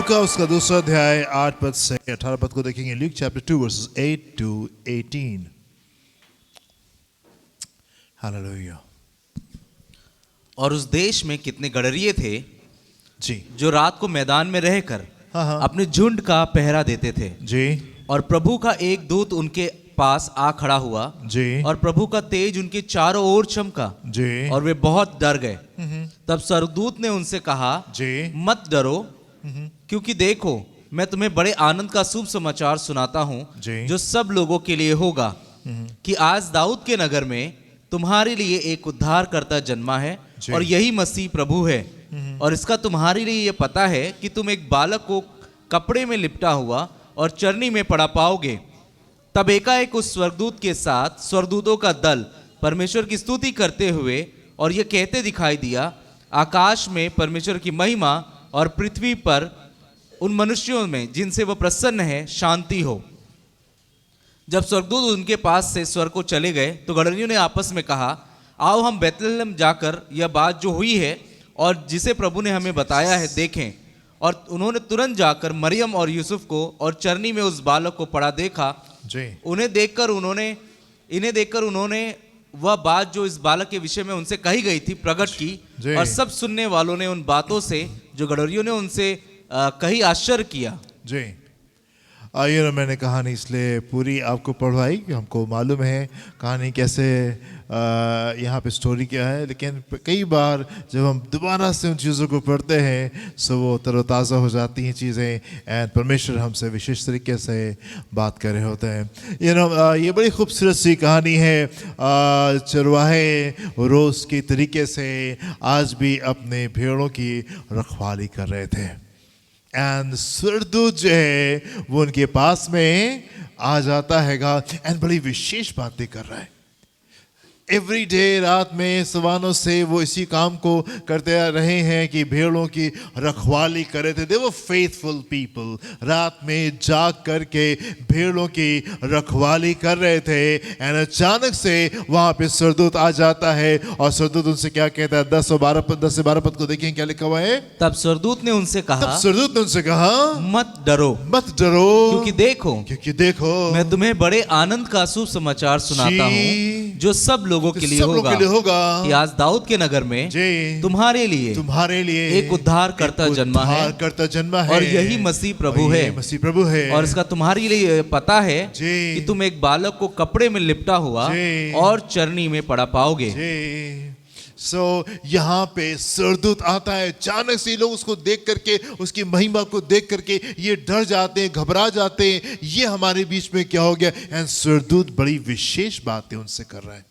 लूका उसका दूसरा अध्याय 8 पद से 18 पद को देखेंगे. Luke chapter 2 versus 8 to 18. Hallelujah. और उस देश में कितने गडरिये थे जी जो रात को मैदान में रहकर हाँ. अपने झुंड का पहरा देते थे. जी और प्रभु का एक दूत उनके पास आ खड़ा हुआ जी और प्रभु का तेज उनके चारों ओर चमका जी और वे बहुत डर गए. तब स्वर्गदूत ने उनसे कहा, जी मत डरो, क्योंकि देखो मैं तुम्हें बड़े आनंद का शुभ समाचार सुनाता हूँ जी. जो सब लोगों के लिए होगा, कि आज दाऊद के नगर में तुम्हारे लिए एक उद्धारकर्ता जन्मा है जी. और यही मसीह प्रभु है. और इसका तुम्हारे लिए ये पता है कि तुम एक बालक को कपड़े में लिपटा हुआ और चरनी में पड़ा पाओगे. तब एकाएक उस स्वर्गदूत के साथ स्वर्गदूतों का दल परमेश्वर की स्तुति करते हुए और ये कहते दिखाई दिया, आकाश में परमेश्वर की महिमा और पृथ्वी पर उन मनुष्यों में जिनसे वह प्रसन्न है शांति हो. जब स्वर्गदूत उनके पास से स्वर्ग को चले गए तो गडरियों ने आपस में कहा, आओ हम बैतलहम जाकर यह बात जो हुई है और जिसे प्रभु ने हमें बताया है देखें. और उन्होंने तुरंत जाकर मरियम और यूसुफ को और चरनी में उस बालक को पड़ा देखा. जी इन्हें देखकर उन्होंने वह बात जो इस बालक के विषय में उनसे कही गई थी प्रकट की. और सब सुनने वालों ने उन बातों से जो गडरियों ने उनसे कही आश्चर्य किया. जी मैंने कहानी इसलिए पूरी आपको पढ़वाई, हमको मालूम है कहानी कैसे यहाँ पे स्टोरी क्या है, लेकिन कई बार जब हम दोबारा से उन चीज़ों को पढ़ते हैं सो वो तरोताज़ा हो जाती हैं चीज़ें एंड परमेश्वर हमसे विशेष तरीके से बात कर रहे होते हैं. ये बड़ी खूबसूरत सी कहानी है. चरवाहे रोज़ के तरीके से आज भी अपने भेड़ों की रखवाली कर रहे थे एंड स्वर्गदूत जो है वो उनके पास में आ जाता हैगा एंड बड़ी विशेष बातें कर रहा है. एवरी डे रात में सवानों से वो इसी काम को करते रहे हैं कि भेड़ों की रखवाली कर रहे थे. दे वो फेथफुल पीपल, रात में जाग करके भेड़ों की रखवाली कर रहे थे. एंड अचानक से वहां पे स्वर्गदूत आ जाता है और स्वर्गदूत उनसे क्या कहता है. 10 से 12 पद को देखें क्या लिखा हुआ है. तब स्वर्गदूत ने उनसे कहा, मत डरो, क्योंकि देखो मैं तुम्हें बड़े आनंद का शुभ समाचार सुनाता हूँ जो सब लोगों के लिए होगा, कि आज दाऊद के नगर में तुम्हारे लिए एक उद्धारकर्ता जन्मा है और यही मसीह प्रभु है. और इसका तुम्हारे लिए पता है कि तुम एक बालक को कपड़े में लिपटा हुआ और चरनी में पड़ा पाओगे. यहाँ पे स्वर्गदूत आता है. अचानक से लोग उसको देख करके, उसकी महिमा को देख करके ये डर जाते हैं, घबरा जाते हैं, ये हमारे बीच में क्या हो गया. एंड स्वर्गदूत बड़ी विशेष बातें उनसे कर रहा है,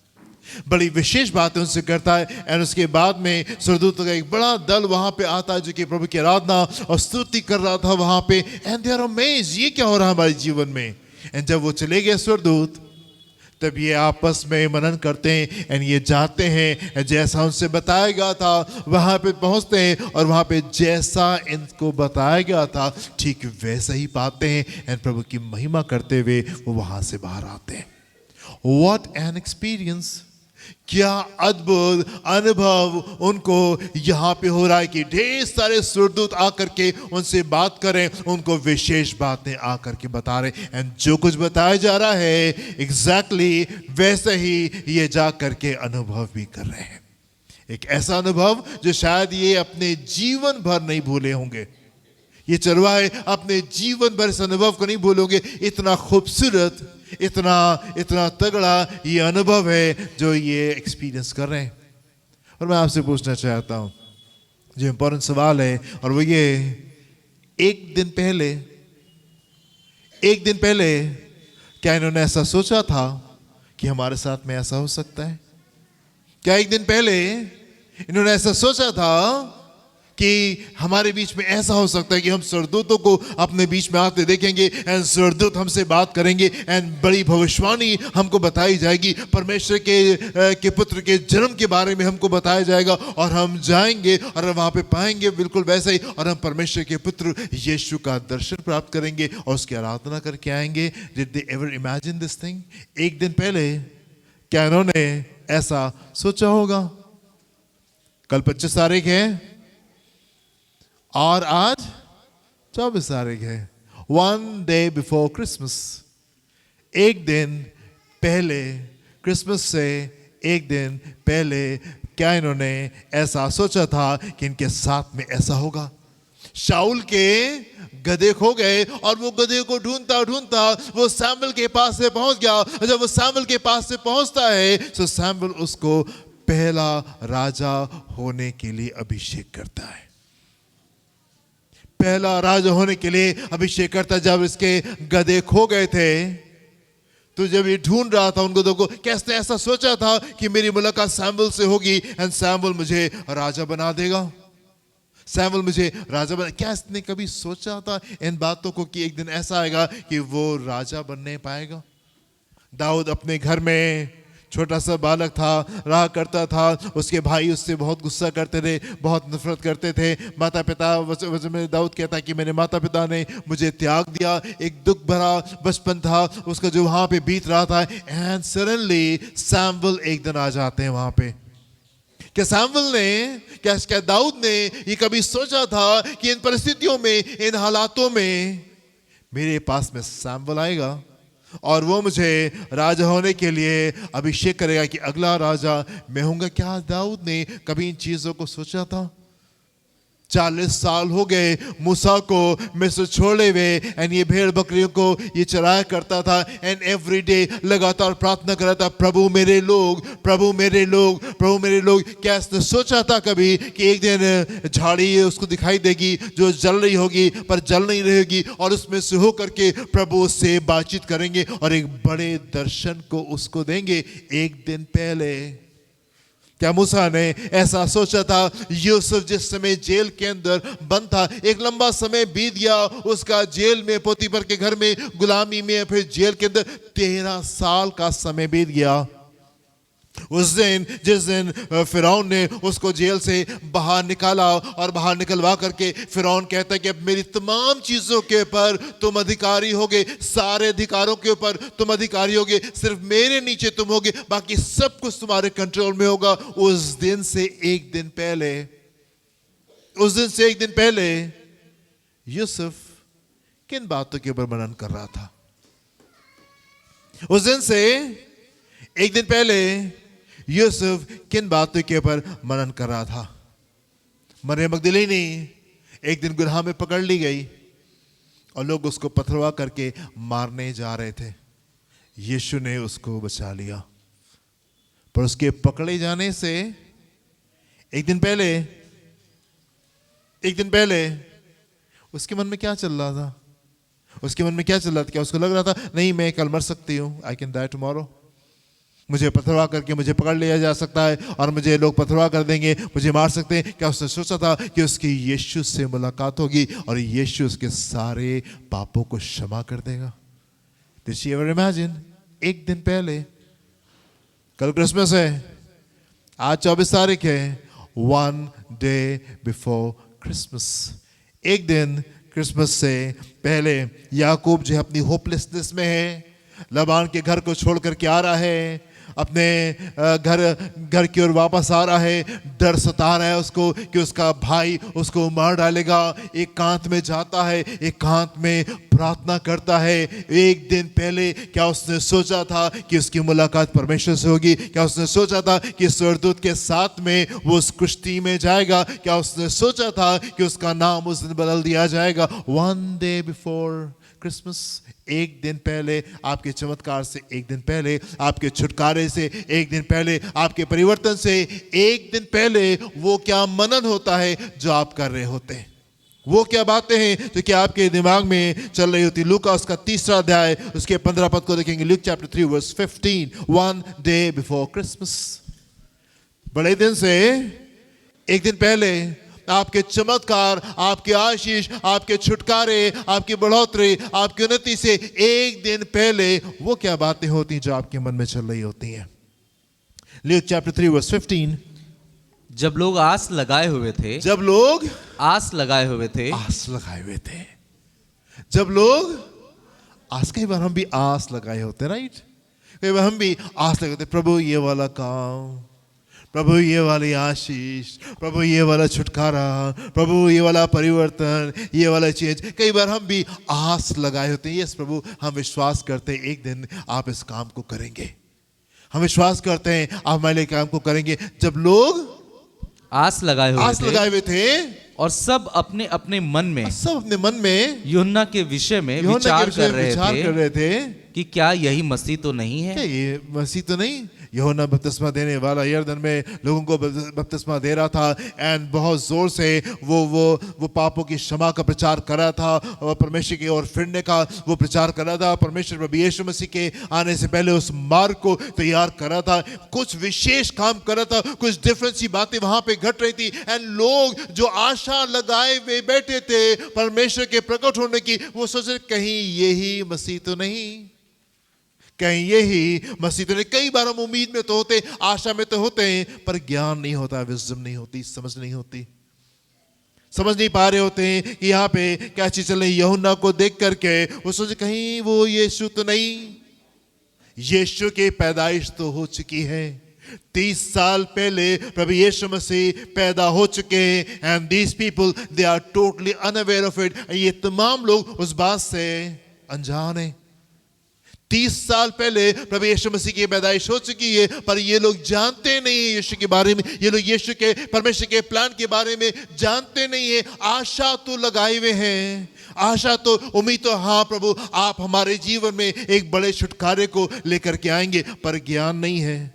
बड़ी विशेष बातें उनसे करता है. एंड उसके बाद में स्वर्गदूत का एक बड़ा दल वहां पे आता है जो कि प्रभु की आराधना और स्तुति कर रहा था वहां पे. एंड दे आर अमेज्ड, ये क्या हो रहा है हमारे जीवन में. एंड जब वो चले गए स्वर्गदूत तब ये आपस में मनन करते हैं एंड ये जाते हैं जैसा उनसे बताया गया था वहां पे पहुंचते हैं और वहां पे जैसा इनको बताया गया था ठीक वैसा ही पाते हैं. एंड प्रभु की महिमा करते हुए वो वहां से बाहर आते हैं. व्हाट एन एक्सपीरियंस, क्या अद्भुत अनुभव उनको यहाँ पे हो रहा है कि ढेर सारे स्वर्गदूत आकर के उनसे बात करें, उनको विशेष बातें आकर के बता रहे. एंड जो कुछ बताया जा रहा है एग्जैक्टली वैसे ही ये जा करके अनुभव भी कर रहे हैं. एक ऐसा अनुभव जो शायद ये अपने जीवन भर नहीं भूले होंगे. ये चरवाहे अपने जीवन भर इस अनुभव को नहीं भूलोगे. इतना खूबसूरत, इतना तगड़ा ये अनुभव है जो ये एक्सपीरियंस कर रहे हैं. और मैं आपसे पूछना चाहता हूं जो इंपॉर्टेंट सवाल है, और वो ये, एक दिन पहले क्या इन्होंने ऐसा सोचा था कि हमारे साथ में ऐसा हो सकता है? क्या एक दिन पहले इन्होंने ऐसा सोचा था कि हमारे बीच में ऐसा हो सकता है कि हम स्वर्गदूतों को अपने बीच में आते देखेंगे एंड स्वर्गदूत हमसे बात करेंगे एंड बड़ी भविष्यवाणी हमको बताई जाएगी, परमेश्वर के पुत्र के जन्म के बारे में हमको बताया जाएगा और हम जाएंगे और वहां पे पाएंगे बिल्कुल वैसा ही, और हम परमेश्वर के पुत्र यीशु का दर्शन प्राप्त करेंगे और उसकी आराधना करके आएंगे. Did they ever imagine this thing? एक दिन पहले क्या इन्होंने ऐसा सोचा होगा? कल 25 तारीख है और आज 24 तारीख है, 1 day before Christmas, एक दिन पहले, क्रिसमस से एक दिन पहले क्या इन्होंने ऐसा सोचा था कि इनके साथ में ऐसा होगा? शाऊल के गधे खो गए और वो गधे को ढूंढता ढूंढता वो सैमुएल के पास से पहुंच गया, और जब वो सैमुएल के पास से पहुंचता है तो सैमुएल उसको पहला राजा होने के लिए अभिषेक करता है। पहला राजा होने के लिए अभिषेक करता। जब इसके गधे खो गए थे तो जब ये ढूंढ रहा था उन गधों को, कैसे ऐसा सोचा था कि मेरी मुलाकात सैमुएल से होगी एंड सैमुएल मुझे राजा बना देगा, सैमुएल मुझे राजा बना। क्या इसने कभी सोचा था इन बातों को कि एक दिन ऐसा आएगा कि वो राजा बनने पाएगा? दाऊद अपने घर में छोटा सा बालक था, रहा करता था। उसके भाई उससे बहुत गुस्सा करते थे, बहुत नफरत करते थे। माता पिता में दाऊद कहता है कि मेरे माता पिता ने मुझे त्याग दिया। एक दुख भरा बचपन था उसका जो वहां पे बीत रहा था। एंड सडनली सैमुएल एक दिन आ जाते हैं वहां पे। क्या सैमुएल ने, क्या दाऊद ने ये कभी सोचा था कि इन परिस्थितियों में, इन हालातों में मेरे पास में सैमुएल आएगा और वो मुझे राजा होने के लिए अभिषेक करेगा कि अगला राजा मैं होऊंगा? क्या दाऊद ने कभी इन चीजों को सोचा था? 40 साल हो गए मूसा को मिस्र छोड़े हुए एंड ये भेड़ बकरियों को ये चराया करता था एंड एवरी डे लगातार प्रार्थना कर रहा था, प्रभु मेरे लोग, प्रभु मेरे लोग, प्रभु मेरे लोग। क्या इसने सोचा था कभी कि एक दिन झाड़ी उसको दिखाई देगी जो जल रही होगी पर जल नहीं रहेगी और उसमें से होकर के प्रभु उससे बातचीत करेंगे और एक बड़े दर्शन को उसको देंगे? एक दिन पहले क्या मूसा ने ऐसा सोचा था? यूसुफ जिस समय जेल के अंदर बंद था, एक लंबा समय बीत गया उसका जेल में, पोतीफर के घर में गुलामी में, फिर जेल के अंदर 13 साल का समय बीत गया। उस दिन जिस दिन फिरौन ने उसको जेल से बाहर निकाला और बाहर निकलवा करके फिरौन कहता है कि अब मेरी तमाम चीजों के ऊपर तुम अधिकारी होगे, सारे अधिकारों के ऊपर तुम अधिकारी होगे, सिर्फ मेरे नीचे तुम होगे, बाकी सब कुछ तुम्हारे कंट्रोल में होगा। उस दिन से एक दिन पहले यूसुफ किन बातों के ऊपर मनन कर रहा था? उस दिन से एक दिन पहले यूसुफ किन बातों के ऊपर मनन कर रहा था? मरियम मगदलीनी एक दिन गुनाह में पकड़ ली गई और लोग उसको पथरवा करके मारने जा रहे थे। यीशु ने उसको बचा लिया, पर उसके पकड़े जाने से एक दिन पहले उसके मन में क्या चल रहा था? क्या उसको लग रहा था नहीं मैं कल मर सकती हूं, आई कैन डाई टुमारो, मुझे पथरवा करके मुझे पकड़ लिया जा सकता है और मुझे लोग पथरवा कर देंगे, मुझे मार सकते हैं? क्या उसने सोचा था कि उसकी यीशु से मुलाकात होगी और यीशु उसके सारे पापों को क्षमा कर देगा? Did she ever imagine? एक दिन पहले, कल क्रिसमस है, आज 24 तारीख है, 1 day before Christmas, एक दिन क्रिसमस से पहले याकूब जो अपनी होपलेसनेस में है, लबान के घर को छोड़ करके आ रहा है, अपने घर की ओर वापस आ रहा है। डर सता रहा है उसको कि उसका भाई उसको मार डालेगा। एकांत में जाता है, एकांत में प्रार्थना करता है। एक दिन पहले क्या उसने सोचा था कि उसकी मुलाकात परमेश्वर से होगी? क्या उसने सोचा था कि स्वर्गदूत के साथ में वो उस कुश्ती में जाएगा? क्या उसने सोचा था कि उसका नाम उस दिन बदल दिया जाएगा? 1 day before क्रिसमस, एक दिन पहले, आपके चमत्कार से एक दिन पहले, आपके छुटकारे से एक दिन पहले, आपके परिवर्तन से एक दिन पहले वो क्या मनन होता है जो आप कर रहे होते हैं? वो क्या बातें हैं जो कि आपके दिमाग में चल रही होती? लूका उसका 3 अध्याय उसके 15 पद को देखेंगे। Luke chapter 3 verse 15, 1 day before Christmas, बड़े दिन से एक दिन पहले आपके चमत्कार, आपके आशीष, आपके छुटकारे, आपकी बढ़ोतरी, आपकी उन्नति से एक दिन पहले वो क्या बातें होती हैं जो आपके मन में चल रही होती हैं? लूक चैप्टर 3 वर्स 15, जब लोग आस लगाए हुए थे, जब लोग आस लगाए हुए थे, जब लोग आस, कई बार हम भी आस लगाए होते, राइट? कई बार हम भी आस लगाते, प्रभु ये वाला काम, प्रभु ये वाली आशीष, प्रभु ये वाला छुटकारा, प्रभु ये वाला परिवर्तन, ये वाला चेंज। कई बार हम भी आस लगाए होते हैं, यस प्रभु हम विश्वास करते हैं एक दिन आप इस काम को करेंगे, हम विश्वास करते हैं आप हमारे लिए काम को करेंगे। जब लोग आस लगाए हुए थे और सब अपने अपने मन में, सब अपने मन में यूहन्ना के विषय में विचार कर रहे थे कि क्या यही मसीह तो नहीं है, क्या ये मसीह तो नहीं। यूहन्ना बपतिस्मा देने वाला यरदन में लोगों को बपतिस्मा दे रहा था एंड बहुत जोर से वो पापों की क्षमा का प्रचार कर रहा था और परमेश्वर की ओर फिरने का वो प्रचार कर रहा था। परमेश्वर प्रभु यीशु मसीह के आने से पहले उस मार्ग को तैयार कर रहा था, कुछ विशेष काम कर रहा था, कुछ डिफरेंट सी बातें वहां पे घट रही थी। एंड लोग जो आशा लगाए हुए बैठे थे परमेश्वर के प्रकट होने की, वो सोचे कहीं यही मसीह तो नहीं, कहीं यही मसीह तो नहीं। कई बार हम उम्मीद में तो होते, आशा में तो होते हैं, पर ज्ञान नहीं होता, विजडम नहीं होती, समझ नहीं होती, समझ नहीं पा रहे होते हैं कि यहाँ पे क्या चीज चल रही। यूहन्ना को देख करके वो सोचे कहीं वो यीशु तो नहीं। यीशु की पैदाइश तो हो चुकी है, 30 साल पहले प्रभु यीशु मसीह पैदा हो चुके हैं and these people they are totally unaware of it. ये तमाम लोग उस बात से अनजान है। 30 साल पहले प्रभु यीशु मसीह की पैदाइश हो चुकी है, पर ये लोग जानते नहीं है यीशु के बारे में, ये लोग यीशु के परमेश्वर के प्लान के बारे में जानते नहीं है। आशा तो लगाए हुए हैं, आशा तो उम्मीद तो हाँ प्रभु आप हमारे जीवन में एक बड़े छुटकारे को लेकर के आएंगे, पर ज्ञान नहीं है,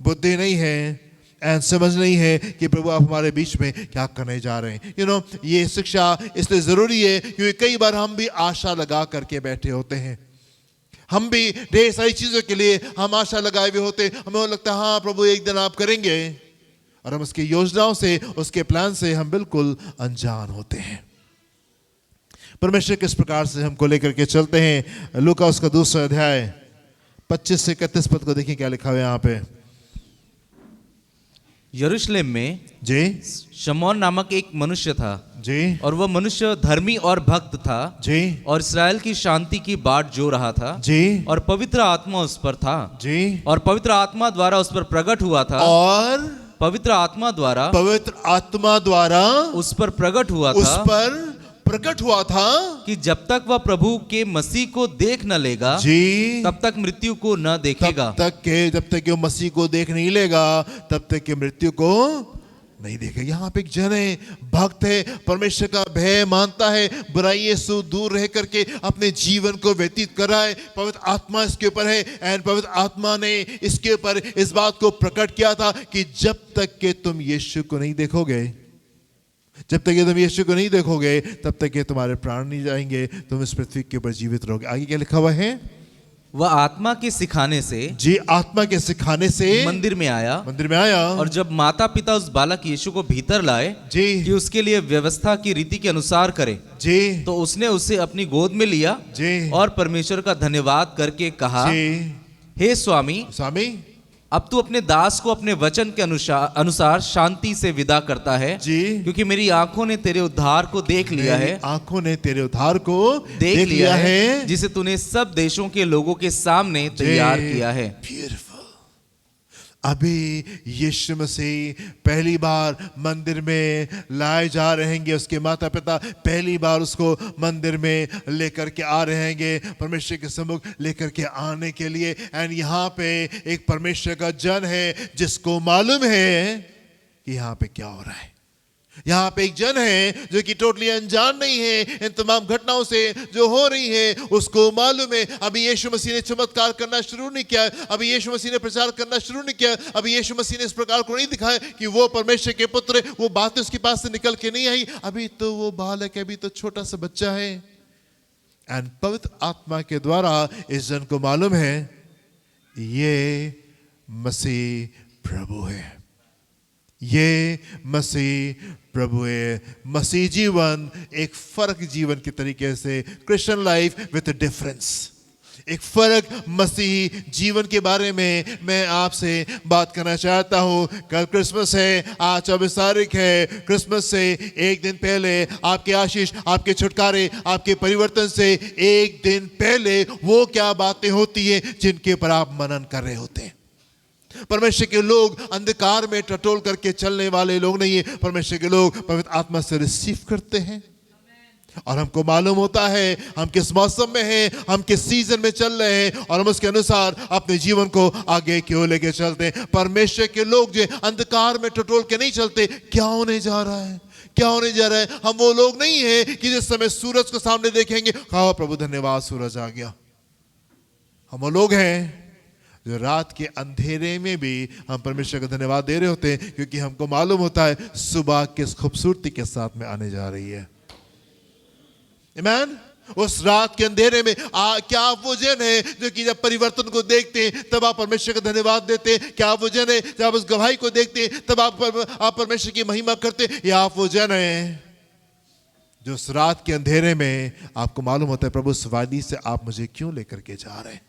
बुद्धि नहीं है एंड समझ नहीं है कि प्रभु आप हमारे बीच में क्या करने जा रहे हैं। यू नो ये शिक्षा इसलिए जरूरी है क्योंकि कई बार हम भी आशा लगा करके बैठे होते हैं, हम भी ढेर सारी चीजों के लिए हम आशा लगाए हुए होते, हमें लगता है हाँ प्रभु एक दिन आप करेंगे, और हम उसकी योजनाओं से उसके प्लान से हम बिल्कुल अनजान होते हैं। परमेश्वर किस प्रकार से हमको लेकर के चलते हैं। लूका उसका 2 अध्याय 25 से 31 पद को देखिए क्या लिखा हुआ है यहाँ पे। यरूशलेम में जी शमौन नामक एक मनुष्य था जी, और वह मनुष्य धर्मी और भक्त था जी और इस्राएल की शांति की बाट जो रहा था जी, और पवित्र आत्मा उस पर था जी, और पवित्र आत्मा द्वारा उस पर प्रकट हुआ था, और पवित्र आत्मा द्वारा उस पर प्रकट हुआ था कि जब तक वह प्रभु के मसीह को देख न लेगा जी, तब तक मृत्यु को न देखेगा। जब तक वो मसीह को देख नहीं लेगा तब तक के मृत्यु को नहीं देखेगा। यहाँ पे एक जन है, भक्त है, परमेश्वर का भय मानता है, बुराई से दूर रह करके अपने जीवन को व्यतीत कर रहा है। पवित्र आत्मा इसके ऊपर है एंड पवित्र आत्मा ने इसके ऊपर इस बात को प्रकट किया था कि जब तक के तुम यीशु को नहीं देखोगे, जब तक ये तुम यीशु को नहीं देखोगे तब तक ये तुम्हारे प्राण नहीं जाएंगे, तुम इस पृथ्वी के ऊपर जीवित रहोगे। आगे क्या लिखा हुआ है? वह आत्मा के सिखाने से, जी आत्मा के सिखाने से मंदिर में आया और जब माता पिता उस बालक यीशु को भीतर लाए जी कि उसके लिए व्यवस्था की रीति के अनुसार करे जी, तो उसने उसे अपनी गोद में लिया जी और परमेश्वर का धन्यवाद करके कहा, हे स्वामी, अब तू अपने दास को अपने वचन के अनुसार शांति से विदा करता है जी, क्योंकि मेरी आंखों ने तेरे उद्धार को देख लिया है, आंखों ने तेरे उद्धार को देख लिया है जिसे तूने सब देशों के लोगों के सामने तैयार किया है। ब्यूटीफुल। अभी यीशु मसीह पहली बार मंदिर में लाए जा रहेंगे, उसके माता पिता पहली बार उसको मंदिर में लेकर के आ रहेंगे, परमेश्वर के सम्मुख लेकर के आने के लिए। एंड यहाँ पे एक परमेश्वर का जन है जिसको मालूम है कि यहाँ पे क्या हो रहा है। यहाँ पे एक जन है जो कि टोटली अनजान नहीं है इन तमाम घटनाओं से जो हो रही है, उसको मालूम है। अभी यीशु मसीह ने चमत्कार करना शुरू नहीं किया, अभी यीशु मसीह ने प्रचार करना शुरू नहीं किया, अभी यीशु मसीह ने इस प्रकार को नहीं दिखाया कि वो परमेश्वर के पुत्र, वो बातें उसके पास से निकल के नहीं आई। अभी तो वो बालक है, अभी तो छोटा सा बच्चा है। एंड पवित्र आत्मा के द्वारा इस जन को मालूम है ये मसीह प्रभु है, ये मसीह प्रभु है। मसीह जीवन एक फर्क जीवन के तरीके से, क्रिश्चियन लाइफ विद डिफरेंस, एक फर्क मसीह जीवन के बारे में मैं आपसे बात करना चाहता हूँ। कल क्रिसमस है, आज 24 तारीख है। क्रिसमस से एक दिन पहले आपके आशीष, आपके छुटकारे, आपके परिवर्तन से एक दिन पहले वो क्या बातें होती है जिनके ऊपर आप मनन कर रहे होते हैं। परमेश्वर के लोग अंधकार में टटोल करके चलने वाले लोग नहीं है। परमेश्वर के लोग पवित्र आत्मा से रिसीव करते हैं और हमको मालूम होता है हम किस मौसम में हैं, हम किस सीजन में चल रहे हैं और हम उसके अनुसार अपने जीवन को आगे की ओर लेके चलते हैं। परमेश्वर के लोग जो अंधकार में टटोल के नहीं चलते। क्या होने जा रहा है, क्या होने जा रहा है? हम वो लोग नहीं हैं कि जिस समय सूरज को सामने देखेंगे, हाँ प्रभु धन्यवाद सूरज आ गया। हम वो लोग हैं जो रात के अंधेरे में भी हम परमेश्वर का धन्यवाद दे रहे होते हैं, क्योंकि हमको मालूम होता है सुबह किस खूबसूरती के साथ में आने जा रही है। आमीन। उस रात के अंधेरे में क्या आप वो जन है जो कि जब परिवर्तन को देखते हैं तब आप परमेश्वर का धन्यवाद देते हैं? क्या आप वो जन है जब आप उस गवाही को देखते हैं तब आप परमेश्वर की महिमा करते हैं? या आप वो जन है जो उस रात के अंधेरे में आपको मालूम होता है प्रभु इस वादी से आप मुझे क्यों लेकर के जा रहे हैं,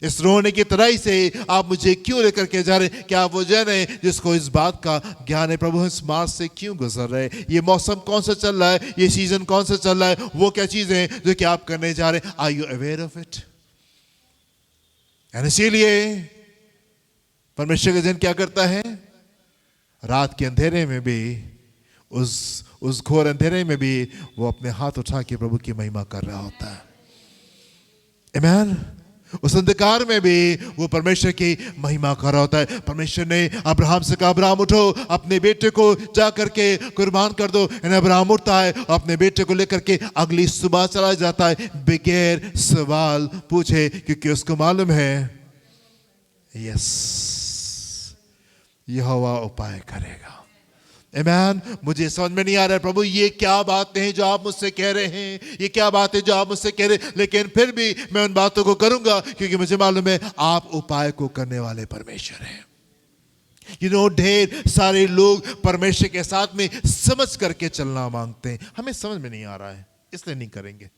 इस रोने की तराई से आप मुझे क्यों लेकर के जा रहे हैं? क्या आप वो जन है जिसको इस बात का ज्ञान है प्रभु इस मार्ग से क्यों गुजर रहे हैं, ये मौसम कौन सा चल रहा है, ये सीजन कौन सा चल रहा है, वो क्या चीजें हैं जो कि आप करने जा रहे हैं? Are you aware of it? इसीलिए परमेश्वर का जन क्या करता है, रात के अंधेरे में भी, उस घोर अंधेरे में भी वो अपने हाथ उठा के प्रभु की महिमा कर रहा होता है। आमीन। उस अंधकार में भी वो परमेश्वर की महिमा कर रहा होता है। परमेश्वर ने अब्राहम से कहा अब्राहम उठो अपने बेटे को जा करके कुर्बान कर दो। अब्राहम उठता है अपने बेटे को लेकर के अगली सुबह चला जाता है बगैर सवाल पूछे, क्योंकि उसको मालूम है यस यहोवा उपाय करेगा। आमीन। मुझे समझ में नहीं आ रहा है प्रभु ये क्या बातें हैं जो आप मुझसे कह रहे हैं, ये क्या बातें जो आप मुझसे कह रहे हैं, लेकिन फिर भी मैं उन बातों को करूंगा क्योंकि मुझे मालूम है आप उपाय को करने वाले परमेश्वर हैं। ढेर सारे लोग परमेश्वर के साथ में समझ करके चलना मांगते हैं। हमें समझ में नहीं आ रहा है इसलिए नहीं करेंगे।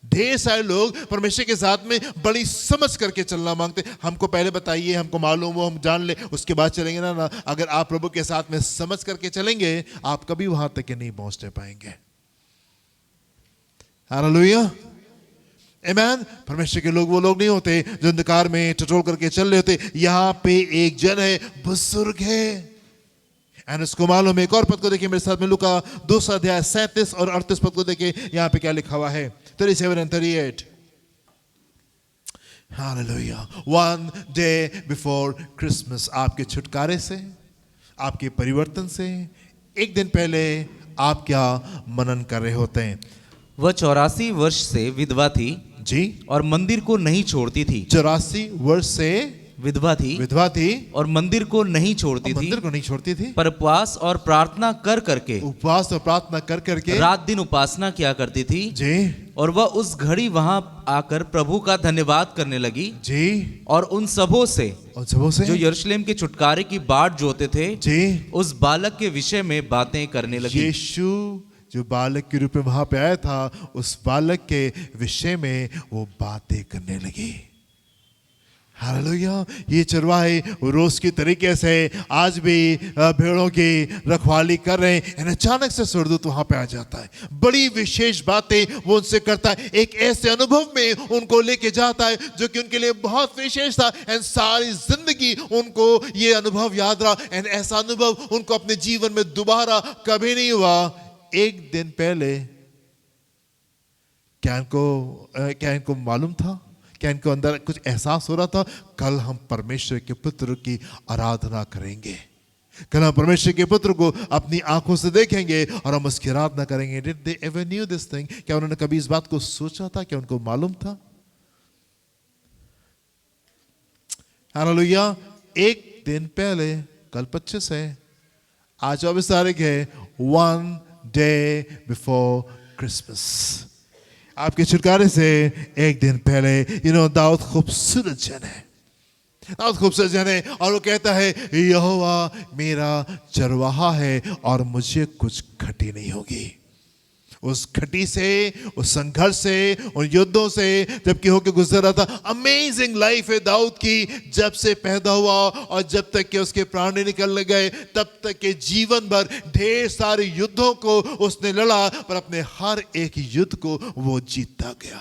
ढेर सारे लोग परमेश्वर के साथ में बड़ी समझ करके चलना मांगते। हमको पहले बताइए, हमको मालूम हो, हम जान ले, उसके बाद चलेंगे ना। अगर आप प्रभु के साथ में समझ करके चलेंगे आप कभी वहां तक नहीं पहुंचने पाएंगे। हालेलुया। आमीन। परमेश्वर के लोग वो लोग नहीं होते जो अंधकार में टटोल करके चल रहे होते। यहां पे एक जन है, बुजुर्ग है, एंड उसको मालूम है। एक और पद को देखिए मेरे साथ में, लूका 2 अध्याय 37 और 38 पद को देखिए। यहां पे क्या लिखा हुआ है, 37 and 38। Hallelujah. One day before Christmas, आपके छुटकारे से, आपके परिवर्तन से एक दिन पहले आप क्या मनन कर रहे होते हैं? वह 84 वर्ष से विधवा थी जी, और मंदिर को नहीं छोड़ती थी। 84 वर्ष से विधवा थी और मंदिर को नहीं छोड़ती थी, मंदिर को नहीं छोड़ती थी, पर उपवास और प्रार्थना कर करके, उपवास और प्रार्थना कर करके रात दिन उपासना किया करती थी जी। और वह उस घड़ी वहां आकर प्रभु का धन्यवाद करने लगी जी। और उन सबों से जो यरूशलेम के छुटकारे की बाट जोते थे जी, उस बालक के विषय में बातें करने लगी। यीशु जो बालक के रूप में वहां पे आया था, उस बालक के विषय में वो बातें करने लगी। हालेलुया। ये चरवाहे रोज की तरीके से आज भी भेड़ों की रखवाली कर रहे हैं। अचानक से स्वर्गदूत वहां पे आ जाता है, बड़ी विशेष बातें वो उनसे करता है, एक ऐसे अनुभव में उनको लेके जाता है जो कि उनके लिए बहुत विशेष था। एंड सारी जिंदगी उनको ये अनुभव याद रहा। एंड ऐसा अनुभव उनको अपने जीवन में दोबारा कभी नहीं हुआ। एक दिन पहले क्या इनको मालूम था, क्या इनको अंदर कुछ एहसास हो रहा था, कल हम परमेश्वर के पुत्र की आराधना करेंगे, कल हम परमेश्वर के पुत्र को अपनी आंखों से देखेंगे और हम उसकी आराधना करेंगे। Did they ever knew this thing? क्या उन्होंने कभी इस बात को सोचा था, क्या उनको मालूम था? हालेलुया। एक दिन पहले, कल 25 है, आज 24 तारीख है, 1 day before Christmas, आपके छुटकारे से एक दिन पहले। दाऊद खूबसूरत जन है, दाऊद खूबसूरत जन है, और वो कहता है यहोवा मेरा चरवाहा है और मुझे कुछ घटी नहीं होगी। उस घटी से, उस संघर्ष से, उन युद्धों से जबकि होकर गुजर रहा था। अमेजिंग लाइफ है दाऊद की, जब से पैदा हुआ और जब तक के उसके प्राण निकलने गए तब तक के जीवन भर ढेर सारे युद्धों को उसने लड़ा, पर अपने हर एक युद्ध को वो जीतता गया।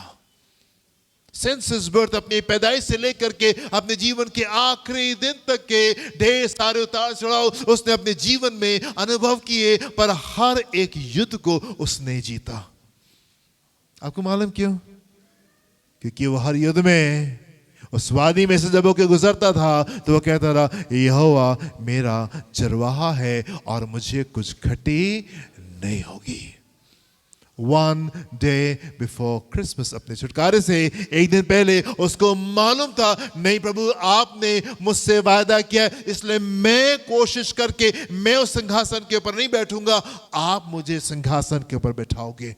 सिंस बर्थ, अपनी पैदाइश से लेकर के अपने जीवन के आखिरी दिन तक के ढेर सारे उतार चढ़ाव उसने अपने जीवन में अनुभव किए, पर हर एक युद्ध को उसने जीता। आपको मालूम क्यों? क्योंकि वो हर युद्ध में उस वादी में से जब होकर गुजरता था तो वो कहता था, यहोवा मेरा चरवाहा है और मुझे कुछ घटी नहीं होगी। One day before Christmas, अपने छुटकारे से एक दिन पहले उसको मालूम था, नहीं प्रभु आपने मुझसे वायदा किया, इसलिए मैं कोशिश करके मैं उस सिंहासन के ऊपर नहीं बैठूंगा, आप मुझे सिंहासन के ऊपर बैठाओगे।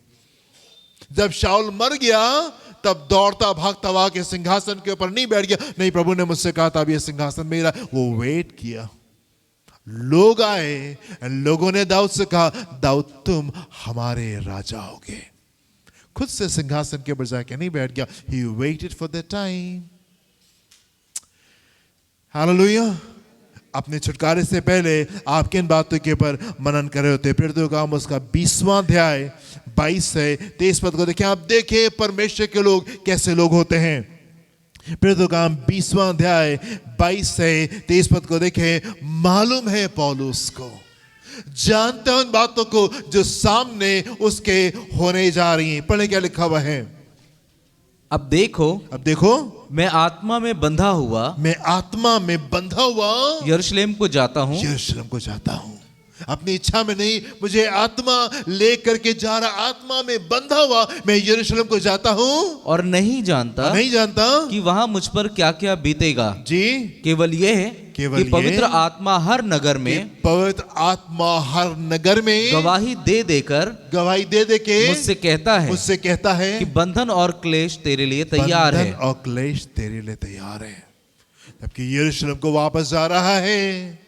जब शाऊल मर गया तब दौड़ता भागता हुआ के सिंहासन के ऊपर नहीं बैठ गया, नहीं प्रभु ने मुझसे कहा था अब ये सिंहासन मेरा। वो वेट किया, लोग आए, लोगों ने दाऊद से कहा, दाऊद तुम हमारे राजा होगे। खुद से सिंहासन के ऊपर जाके नहीं बैठ गया। He waited for the time. Hallelujah. अपने छुटकारे से पहले आप किन बातों के ऊपर मनन कर रहे होते? प्रेरितों का काम उसका 20वां अध्याय 22 से 23 पद को देखें। आप देखें परमेश्वर के लोग कैसे लोग होते हैं। प्रेरितों का काम 20वां अध्याय 22 से 23 पद को देखें। मालूम है पौलुस को, जानता उन बातों को जो सामने उसके होने जा रही हैं। पढ़ने क्या लिखा हुआ है? अब देखो मैं आत्मा में बंधा हुआ यरूशलेम को जाता हूँ। अपनी इच्छा में नहीं, मुझे आत्मा लेकर के जा रहा, आत्मा में बंधा हुआ मैं यरूशलेम को जाता हूँ और नहीं जानता कि वहां मुझ पर क्या क्या बीतेगा। जी, केवल ये है कि पवित्र आत्मा हर नगर में गवाही दे दे के मुझसे कहता है कि बंधन और क्लेश तेरे लिए तैयार है। जबकि यरूशलेम को वापस जा रहा है,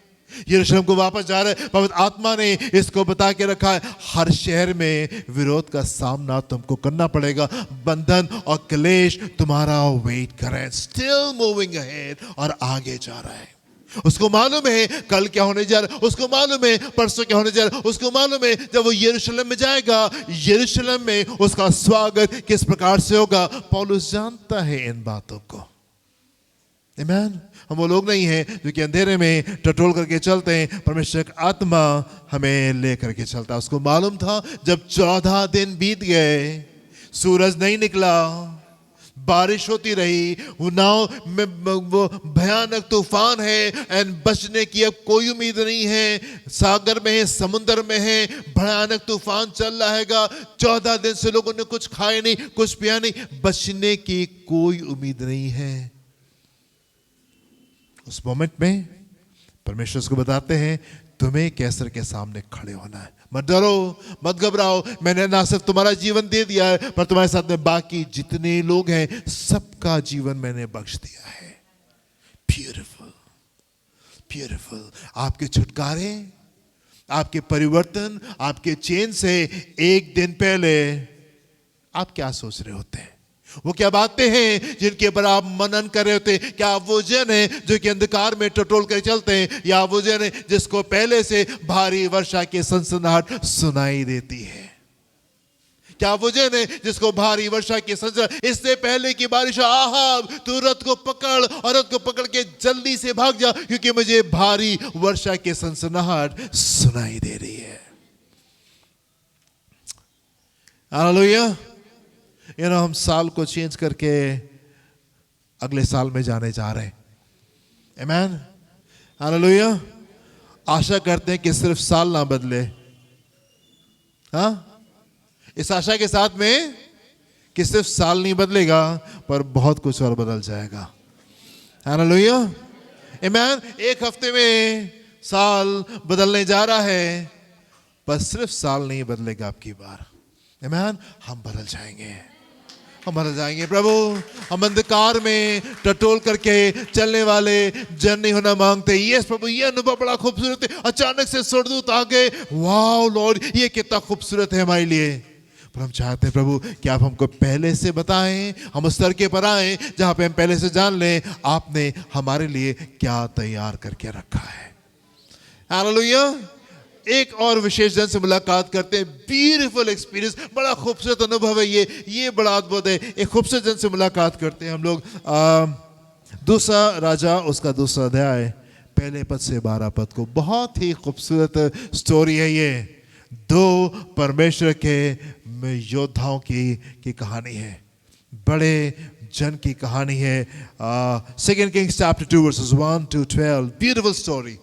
पवित्र आत्मा ने इसको बता के रखा है, हर शहर में विरोध का सामना तुमको करना पड़ेगा, बंधन और क्लेश तुम्हारा वेट कर रहे हैं। स्टिल मूविंग अहेड, और आगे जा रहा है। उसको मालूम है कल क्या होने जा रहा है, उसको मालूम है परसों क्या होने जा रहा है, उसको मालूम है जब वो यरूशलेम में जाएगा, यरूशलेम में उसका स्वागत किस प्रकार से होगा। पौलुस जानता है इन बातों को। आमीन। हम वो लोग नहीं हैं जो कि अंधेरे में टटोल करके चलते हैं, परमेश्वर का आत्मा हमें लेकर के चलता है। उसको मालूम था जब 14 दिन बीत गए, सूरज नहीं निकला, बारिश होती रही, नाव में वो भयानक तूफान है एंड बचने की अब कोई उम्मीद नहीं है, सागर में है, समुद्र में है, भयानक तूफान चल रहा है, 14 दिन से लोगों ने कुछ खाया नहीं, कुछ पिया नहीं, बचने की कोई उम्मीद नहीं है। उस मोमेंट में परमेश्वर उसको बताते हैं, तुम्हें कैसर के सामने खड़े होना है। मत डरो, मत घबराओ, मैंने ना सिर्फ तुम्हारा जीवन दे दिया है, पर तुम्हारे साथ में बाकी जितने लोग हैं सबका जीवन मैंने बख्श दिया है। Beautiful, beautiful. आपके छुटकारे, आपके परिवर्तन, आपके चेन से एक दिन पहले आप क्या सोच रहे होते हैं? वो क्या बातें हैं जिनके ऊपर आप मनन कर रहे होते हैं? क्या आप वो जन है जो कि अंधकार में टटोल कर चलते हैं, या वो जन है जिसको पहले से भारी वर्षा की सनसनाहट सुनाई देती है? क्या वो जन है जिसको भारी वर्षा की सनसनाहट, इससे पहले की बारिश, आहाब तू रथ को पकड़ और रथ को पकड़ के जल्दी से भाग जा, क्योंकि मुझे भारी वर्षा की सनसनाहट सुनाई दे रही है। हालेलुया। हम साल को चेंज करके अगले साल में जाने जा रहे हैं। आमीन, हालेलुया। आशा करते हैं कि सिर्फ साल ना बदले, हाँ, इस आशा के साथ में कि सिर्फ साल नहीं बदलेगा पर बहुत कुछ और बदल जाएगा। हालेलुया, आमीन। एक हफ्ते में साल बदलने जा रहा है, पर सिर्फ साल नहीं बदलेगा आपकी बार। आमीन। हम बदल जाएंगे, हम बदल जाएंगे। प्रभु, हम अंधकार में टटोल करके चलने वाले जन नहीं होना मांगते। यस प्रभु, ये अनुभव बड़ा खूबसूरत है। अचानक से स्वर्गदूत आ गए, वाओ लॉर्ड, ये कितना खूबसूरत है हमारे लिए। पर हम चाहते हैं प्रभु कि आप हमको पहले से बताएं, हम उस स्तर के पर आए जहां पे हम पहले से जान लें आपने हमारे लिए क्या तैयार करके रखा है। हालेलुया। एक और विशेष जन से मुलाकात करते हैं। ब्यूटीफुल एक्सपीरियंस, बड़ा खूबसूरत अनुभव है ये बड़ा अद्भुत है। एक खूबसूरत जन से मुलाकात करते हैं हम लोग। दूसरा राजा उसका दूसरा अध्याय पहले पद से 12 पद को, बहुत ही खूबसूरत स्टोरी है ये। दो परमेश्वर के योद्धाओं की कहानी है, बड़े जन की कहानी है। 2 Kings chapter 2 verses 1 to 12, beautiful story।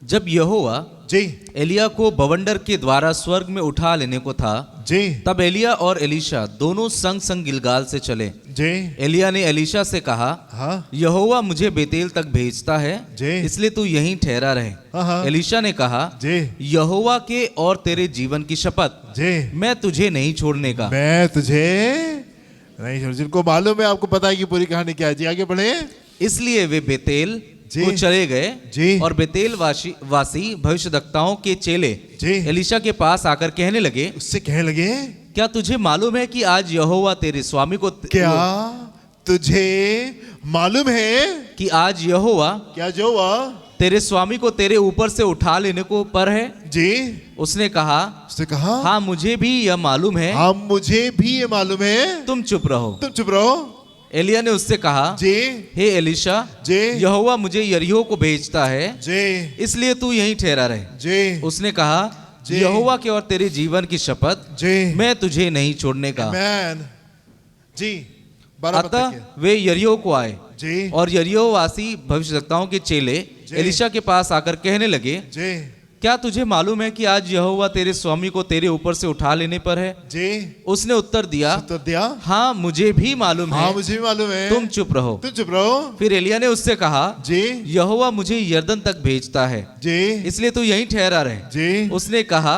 जब यहोवा जी एलिया को बवंडर के द्वारा स्वर्ग में उठा लेने को था, जी तब एलिया और एलीशा दोनों संग संग गिलगाल से चले। जी एलिया ने एलीशा से कहा, हाँ यहोवा मुझे बेतेल तक भेजता है, जी इसलिए तू यहीं ठहरा रहे। हाँ एलीशा ने कहा, जी यहोवा के और तेरे जीवन की शपथ, जी मैं तुझे नहीं छोड़ने का। मैं तुझे नहीं छोड़। जिनको मालूम है, आपको पता है कि पूरी कहानी क्या है। जी आगे बढ़े। इसलिए वे बेतेल जी को चले गए जी और बेतेल वासी भविष्यद्वक्ताओं के चेले जी एलीशा के पास आकर कहने लगे, उससे कहने लगे, क्या तुझे मालूम है कि आज यहोवा तेरे स्वामी को क्या तुझे मालूम है कि आज यहोवा क्या जो हुआ तेरे स्वामी को तेरे ऊपर से उठा लेने को पर है? जी उसने कहा, हाँ मुझे भी यह मालूम है। हाँ मुझे भी ये मालूम है। तुम चुप रहो। तुम चुप रहो। एलिया ने उससे कहा, जी हे एलीशा, जी यहोवा मुझे यरीहो को भेजता है, जी इसलिए तू यहीं ठहरा रहे। जी उसने कहा, जी यहोवा के और तेरे जीवन की शपथ, जी मैं तुझे नहीं छोड़ने का। मैन जी 12 पद अतः तक है। वे यरीहो को आए जी और यरीहो वासी भविष्यद्वक्ताओं के चेले जी एलीशा के पास आकर कहने लगे, जी क्या तुझे मालूम है कि आज यहोवा तेरे स्वामी को तेरे ऊपर से उठा लेने पर है? जी उसने उत्तर दिया, उत्तर दिया, हाँ मुझे भी मालूम हाँ है। मुझे भी मालूम है। तुम चुप रहो। तुम चुप रहो। फिर एलिया ने उससे कहा, जी यहोवा मुझे यरदन तक भेजता है, जी इसलिए तू यहीं ठहरा रहे। जी उसने कहा,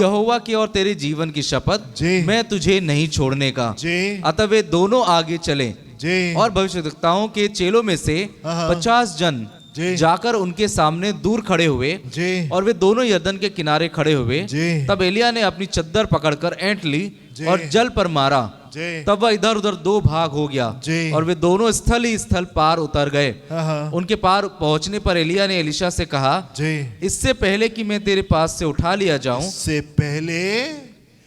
यहोवा के और तेरे जीवन की शपथ, जी मैं तुझे नहीं छोड़ने का। जी अतः वे दोनों आगे चले जी और भविष्यद्वक्ताओं के चेलों में से 50 जन जी जाकर उनके सामने दूर खड़े हुए जी और वे दोनों यरदन के किनारे खड़े हुए। जी तब एलिया ने अपनी चद्दर पकड़कर ऐंठ ली जी और जल पर मारा। जी तब वह इधर उधर दो भाग हो गया जी और वे दोनों स्थल ही स्थल पार उतर गए। उनके पार पहुंचने पर एलिया ने एलीशा से कहा, जी इससे पहले कि मैं तेरे पास से उठा लिया जाऊं, इससे पहले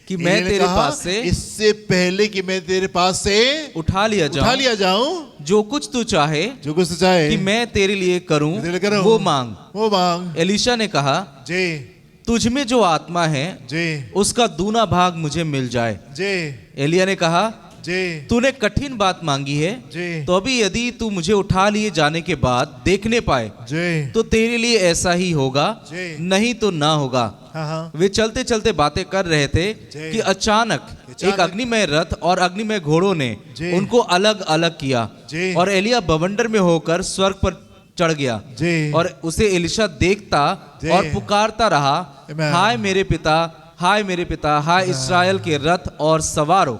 कि मैं तेरे पास से इससे पहले कि मैं तेरे पास से उठा लिया जाऊं, जो कुछ तू चाहे जो कुछ तू चाहे कि मैं तेरे लिए करूं, तेरे लिए करूं, वो मांग। वो मांग। एलीशा ने कहा, जी तुझ में जो आत्मा है जी उसका दूना भाग मुझे मिल जाए। जी एलिया ने कहा, जी तूने कठिन बात मांगी है, जी तो अभी यदि तू मुझे उठा लिए जाने के बाद देखने पाए जी तो तेरे लिए ऐसा ही होगा, जी नहीं तो ना होगा। हाँ वे चलते चलते बातें कर रहे थे कि अचानक एक अग्निमय रथ और अग्निमय घोड़ों ने जी उनको अलग अलग किया जी और एलिया बवंडर में होकर स्वर्ग पर चढ़ गया जी और उसे एलीशा देखता जी और पुकारता रहा, Amen. हाय मेरे पिता, हाय मेरे पिता, हाय इस्राएल के रथ और सवारों।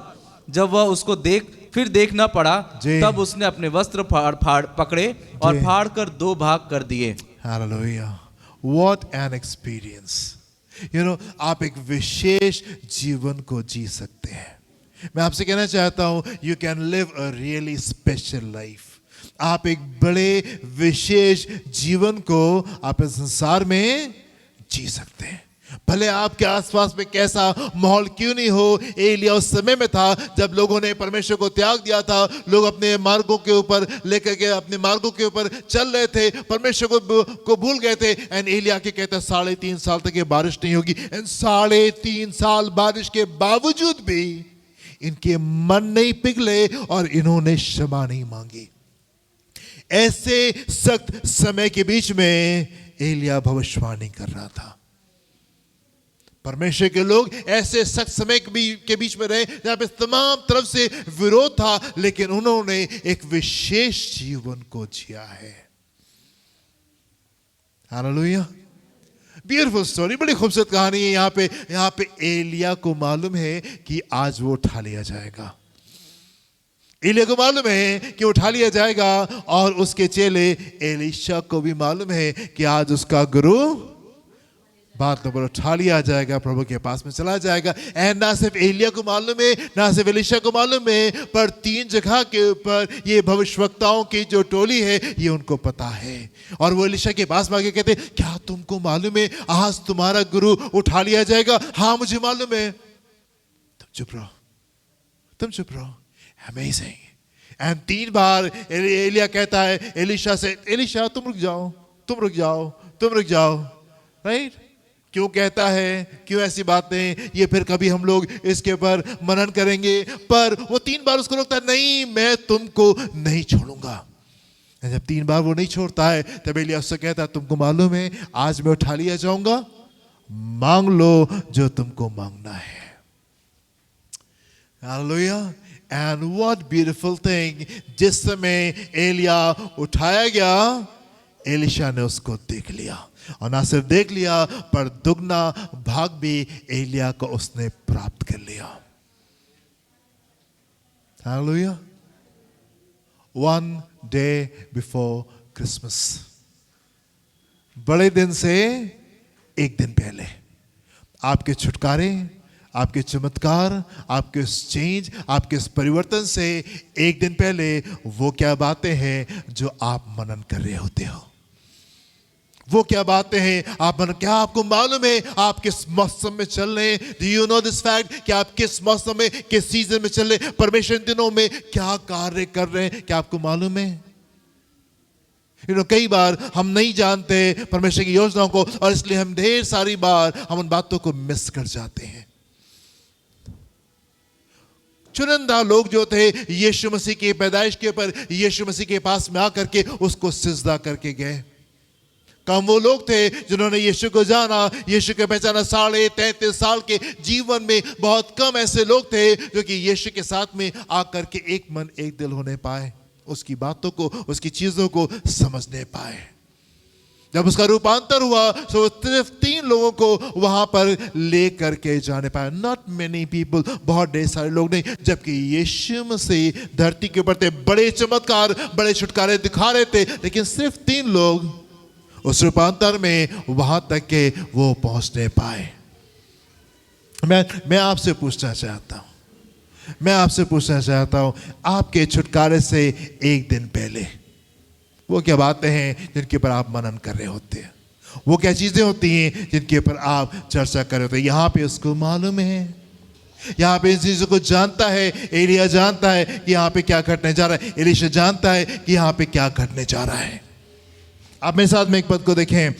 जब वह उसको फिर देख न पड़ा, जी। तब उसने अपने वस्त्र फाड़ पकड़े और जी। फाड़ कर दो भाग कर दिए। Hallelujah. What an experience. आप एक विशेष जीवन को जी सकते हैं। मैं आपसे कहना चाहता हूं, you can live a really special life. आप एक बड़े विशेष जीवन को आप इस संसार में जी सकते हैं। भले आपके आसपास में कैसा माहौल क्यों नहीं हो। एलिया उस समय में था जब लोगों ने परमेश्वर को त्याग दिया था। लोग अपने मार्गों के ऊपर लेकर के अपने मार्गों के ऊपर चल रहे थे, परमेश्वर को भूल गए थे। एंड एलिया के कहते 3.5 साल तक ये बारिश नहीं होगी। एंड 3.5 साल बारिश के बावजूद भी इनके मन नहीं पिघले और इन्होंने क्षमा नहीं मांगी। ऐसे सख्त समय के बीच में एलिया भविष्यवाणी कर रहा था। परमेश्वर के लोग ऐसे सख्त समय के बीच में रहे जहां पे तमाम तरफ से विरोध था, लेकिन उन्होंने एक विशेष जीवन को जिया है। हालेलुया। ब्यूटीफुल स्टोरी, बड़ी खूबसूरत कहानी है। यहाँ पे एलिया को मालूम है कि आज वो उठा लिया जाएगा। एलिया को मालूम है कि उठा लिया जाएगा और उसके चेले एलीशा को भी मालूम है कि आज उसका गुरु बात पर उठा लिया जाएगा, प्रभु के पास में चला जाएगा। एंड ना सिर्फ एलिया को मालूम है, ना सिर्फ एलीशा को मालूम है, पर 3 जगह के ऊपर ये भविष्यवक्ताओं की जो टोली है ये उनको पता है। और वो एलीशा के पास में आके कहते, क्या तुमको मालूम है आज तुम्हारा गुरु उठा लिया जाएगा? हाँ मुझे मालूम है। तुम चुप रहो, तुम चुप रहो। अमेजिंग। एंड 3 बार एलिया कहता है एलीशा से, एलीशा तुम रुक जाओ, तुम रुक जाओ, तुम रुक जाओ। राइट? क्यों कहता है, क्यों ऐसी बातें, ये फिर कभी हम लोग इसके ऊपर मनन करेंगे। पर वो 3 बार उसको रोकता है, नहीं मैं तुमको नहीं छोड़ूंगा। जब 3 बार वो नहीं छोड़ता है तब एलिया उससे कहता है, तुमको मालूम है आज मैं उठा लिया जाऊंगा, मांग लो जो तुमको मांगना है। Hallelujah. And what beautiful thing, जिस समय एलिया उठाया गया एलीशा ने उसको देख लिया, और ना सिर्फ देख लिया पर दुगना भाग भी एलिया को उसने प्राप्त कर लिया। हालेलुया। 1 day before Christmas, बड़े दिन से 1 दिन पहले आपके छुटकारे, आपके चमत्कार, आपके उस चेंज, आपके उस परिवर्तन से 1 दिन पहले वो क्या बातें हैं जो आप मनन कर रहे होते हो? वो क्या बातें हैं आप मनन, क्या आपको मालूम है आप किस मौसम में चल रहे हैं? Do you know this fact कि आप किस मौसम में, किस सीजन में चल रहे हैं? परमेश्वर इन दिनों में क्या कार्य कर रहे हैं, क्या आपको मालूम है? कई बार हम नहीं जानते परमेश्वर की योजनाओं को, और इसलिए हम ढेर सारी बार हम उन बातों को मिस कर जाते हैं। चुनिंदा लोग जो थे यीशु मसीह की पैदाइश के ऊपर यीशु मसीह के पास में आकर के उसको सिजदा करके गए। कम वो लोग थे जिन्होंने यीशु को जाना, यीशु को पहचाना। 33.5 साल के जीवन में बहुत कम ऐसे लोग थे जो कि यीशु के साथ में आकर के एक मन एक दिल होने पाए, उसकी बातों को, उसकी चीजों को समझने पाए। जब उसका रूपांतर हुआ तो सिर्फ 3 लोगों को वहां पर ले करके जाने पाए। नॉट मेनी पीपल, बहुत ढेर सारे लोग नहीं। जबकि यीशु मसीह धरती के ऊपर थे, बड़े चमत्कार, बड़े छुटकारे दिखा रहे थे, लेकिन सिर्फ 3 लोग उस रूपांतर में वहां तक के वो पहुंचने पाए। मैं आपसे पूछना चाहता हूं, मैं आपसे पूछना चाहता हूं, आपके छुटकारे से 1 दिन पहले वो क्या बातें हैं जिनके ऊपर आप मनन कर रहे होते हैं? वो क्या चीजें होती हैं जिनके ऊपर आप चर्चा कर रहे होते हैं? यहाँ पे उसको मालूम है, यहाँ पे इन चीजों को जानता है। एलिया जानता है कि यहाँ पे क्या घटने जा रहा है, एलीशा जानता है कि यहाँ पे क्या घटने जा रहा है। आप मेरे साथ में एक पद को देखें,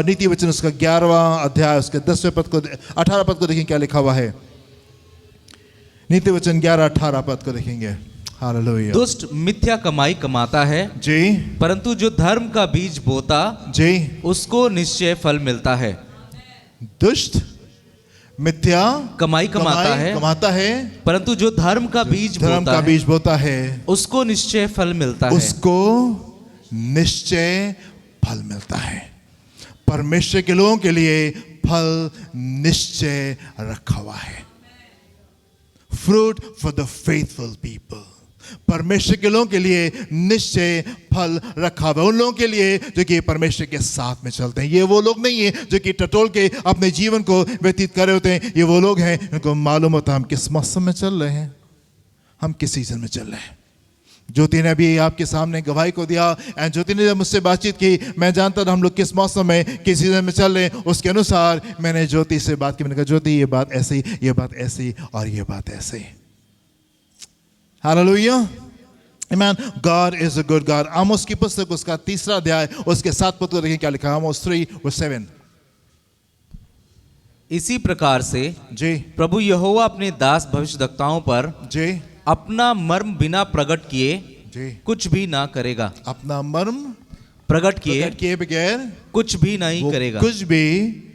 नीति वचन उसका 11वां अध्याय उसके 10वें पद को, 18 पद को देखें क्या लिखा हुआ है। नीति वचन 11-18 पद को देखेंगे। हालेलुया। दुष्ट मिथ्या कमाई कमाता है जी, परंतु जो धर्म का बीज बोता जी उसको निश्चय फल मिलता है। दुष्ट मिथ्या कमाई कमाता है परंतु जो धर्म का बीज बोता है उसको निश्चय फल मिलता है। उसको निश्चय फल मिलता है। परमेश्वर के लोगों के लिए फल निश्चय रखा हुआ है। Fruit for the faithful people, परमेश्वर के लोगों के लिए निश्चय फल रखा हुआ है। उन लोगों के लिए जो कि परमेश्वर के साथ में चलते हैं। ये वो लोग नहीं है जो कि टटोल के अपने जीवन को व्यतीत कर रहे होते हैं। ये वो लोग हैं जिनको मालूम होता है हम किस मौसम में चल रहे हैं, हम किस सीजन में चल रहे हैं। ज्योति ने अभी आपके सामने गवाही को दिया, एंड ज्योति ने जब मुझसे बातचीत की, मैं जानता था हम लोग किस मौसम में, किस सीजन में चल रहे हैं। उसके अनुसार मैंने ज्योति से बात की। मैंने कहा ज्योति ये बात ऐसी, ये बात ऐसी और ये बात ऐसी। Hallelujah. Amen. God is a good God. Amos की पुस्तक उसका 3रा अध्याय उसके 7 पद को देखिए क्या लिखा है। आमोस 3:7। इसी प्रकार से जी प्रभु यहोवा अपने दास भविष्यद्वक्ताओं पर जी अपना मर्म बिना प्रकट किए जी कुछ भी ना करेगा। अपना मर्म प्रकट किए बगैर कुछ भी नहीं करेगा, कुछ भी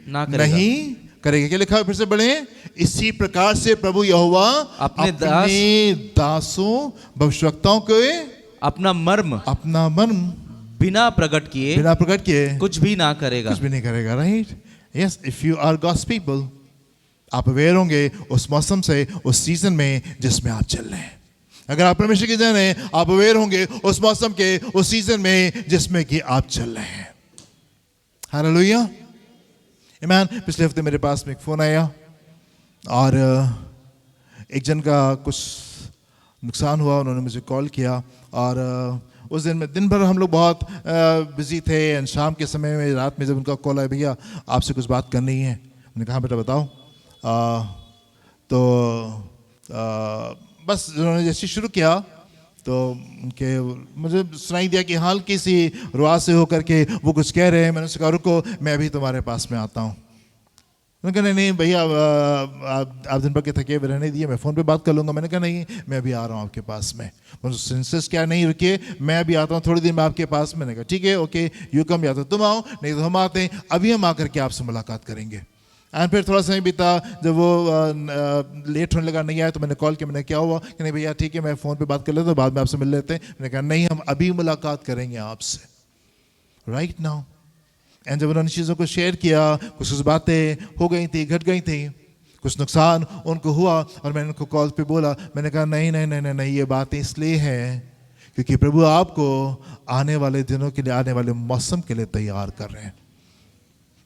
ना करेगा। नहीं करेगा। क्या लिखा है फिर से बढ़े? इसी प्रकार से प्रभु यहोवा अपने दासों भविष्यवक्ताओं को अपना मर्म बिना प्रकट किए कुछ भी ना करेगा, कुछ भी नहीं करेगा। Right? Yes, if you are God's people, आप अवेयर होंगे उस मौसम से, उस सीजन में जिसमें आप चल रहे हैं। अगर आप परमेश्वर के जन हैं, आप अवेयर होंगे उस मौसम के, उस सीजन में जिसमें कि आप चल रहे हैं। हालेलुया। ईमान, पिछले हफ्ते मेरे पास में एक फ़ोन आया और एक जन का कुछ नुकसान हुआ। उन्होंने मुझे कॉल किया और उस दिन भर हम लोग बहुत बिजी थे। एंड शाम के समय में, रात में जब उनका कॉल आया, भैया आपसे कुछ बात करनी है। मैंने कहा बेटा बताओ। तो बस उन्होंने जैसे शुरू किया तो उनके मुझे सुनाई दिया कि हल्की सी रुआ से होकर के वो कुछ कह रहे हैं। मैंने उससे कहा रुको, मैं अभी तुम्हारे पास में आता हूँ। उन्होंने कहा नहीं भैया, आप दिन भर के थके हुए रहने दिए, मैं फ़ोन पे बात कर लूँगा। मैंने कहा नहीं, मैं अभी आ रहा हूँ आपके पास में। इंसिस्ट क्या, नहीं रुकिए, मैं अभी आता हूँ थोड़ी देर में आपके पास। मैंने कहा ठीक है, ओके यू कम, या तो तुम आओ नहीं तो हम आते हैं। अभी हम आकर के आपसे मुलाकात करेंगे। एंड फिर थोड़ा समय बीता, जब वो लेट होने लगा, नहीं आया, तो मैंने कॉल किया। मैंने क्या हुआ कि नहीं भैया ठीक है, मैं फ़ोन पे बात कर लेता हूँ, बाद में आपसे मिल लेते हैं। मैंने कहा नहीं, हम अभी मुलाकात करेंगे आपसे राइट नाउ। एंड जब उन्होंने चीज़ों को शेयर किया, कुछ बातें हो गई थी, घट गई थी, कुछ नुकसान उनको हुआ, और मैंने उनको कॉल पे बोला। मैंने कहा नहीं नहीं नहीं नहीं नहीं, ये बातें इसलिए हैं क्योंकि प्रभु आपको आने वाले दिनों के लिए, आने वाले मौसम के लिए तैयार कर रहे हैं।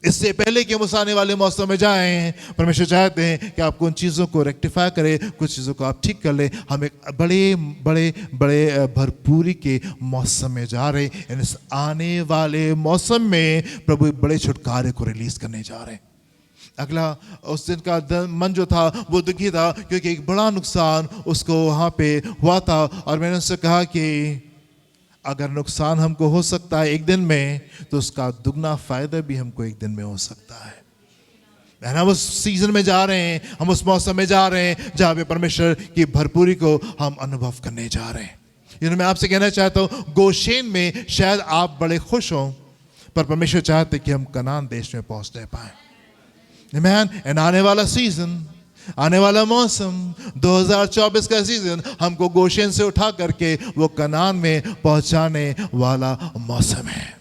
इससे पहले कि हम उस आने वाले मौसम में जाएं, परमेश्वर चाहते हैं कि आपको उन चीज़ों को रेक्टिफाई करें, कुछ चीज़ों को आप ठीक कर लें। हम एक बड़े बड़े बड़े भरपूरी के मौसम में जा रहे हैं। इस आने वाले मौसम में प्रभु बड़े छुटकारे को रिलीज करने जा रहे हैं। अगला, उस दिन का मन जो था वो दुखी था क्योंकि एक बड़ा नुकसान उसको वहाँ पे हुआ था। और मैंने उससे कहा कि अगर नुकसान हमको हो सकता है एक दिन में, तो उसका दुगना फायदा भी हमको एक दिन में हो सकता है। हम उस सीजन में जा रहे हैं, हम उस मौसम में जा रहे हैं जहाँ पे परमेश्वर की भरपूरी को हम अनुभव करने जा रहे हैं। मैं आपसे कहना चाहता हूँ, गोशेन में शायद आप बड़े खुश हों, पर परमेश्वर चाहते कि हम कनान देश में पहुँचने पाए। एंड आने वाला सीजन, आने वाला मौसम, 2024 का सीजन हमको गोशेन से उठा करके वो कनान में पहुंचाने वाला मौसम है।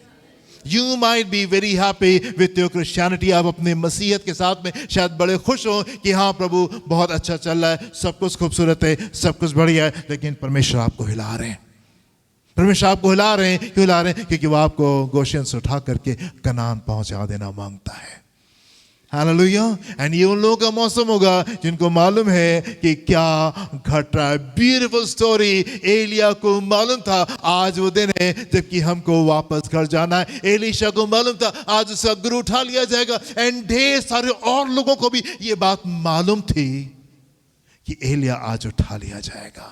You might be very happy with your Christianity। आप अपने मसीहत के साथ में शायद बड़े खुश हो कि हाँ प्रभु बहुत अच्छा चल रहा है, सब कुछ खूबसूरत है, सब कुछ बढ़िया है, लेकिन परमेश्वर आपको हिला रहे हैं। परमेश्वर आपको हिला रहे हैं। क्यों हिला रहे हैं? क्योंकि वो आपको गोशेन से उठा करके कनान पहुंचा देना मांगता है। हालेलुया। एंड ये उन लोगों का मौसम होगा जिनको मालूम है कि क्या घट रहा है। Beautiful story. एलिया को मालूम था आज वो दिन है जबकि हमको वापस घर जाना है। एलीशा को मालूम था आज उसका गुरु उठा लिया जाएगा। एंड ढेर सारे और लोगों को भी ये बात मालूम थी कि एलिया आज उठा लिया जाएगा।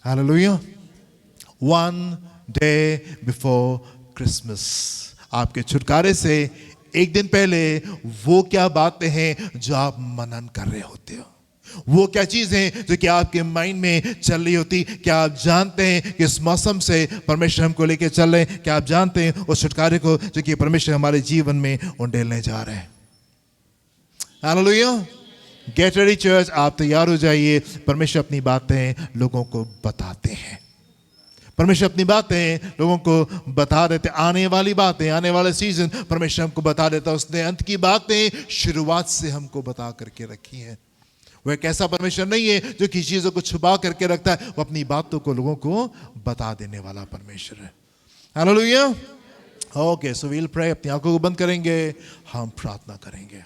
Hallelujah. One day before Christmas, आपके छुटकारे से एक दिन पहले वो क्या बातें हैं जो आप मनन कर रहे होते हो, वो क्या चीजें जो कि आपके माइंड में चल रही होती। क्या आप जानते हैं कि इस मौसम से परमेश्वर हमको लेके चल रहे हैं? क्या आप जानते हैं उस छुटकारे को जो कि परमेश्वर हमारे जीवन में उंडेलने जा रहे हैं? हालेलुया। गेट रेडी चर्च, आप तैयार हो जाइए। परमेश्वर अपनी बातें लोगों को बताते हैं। परमेश्वर अपनी बातें लोगों को बता देते। आने वाली बातें, आने वाले सीजन परमेश्वर हमको बता देता। उसने अंत की बातें शुरुआत से हमको बता करके रखी हैं। वह एक ऐसा परमेश्वर नहीं है जो किसी चीज़ों को छुपा करके रखता है। वो अपनी बातों को लोगों को बता देने वाला परमेश्वर है। Hallelujah. Okay, so we'll pray. अपनी आंखों को बंद करेंगे, हम प्रार्थना करेंगे।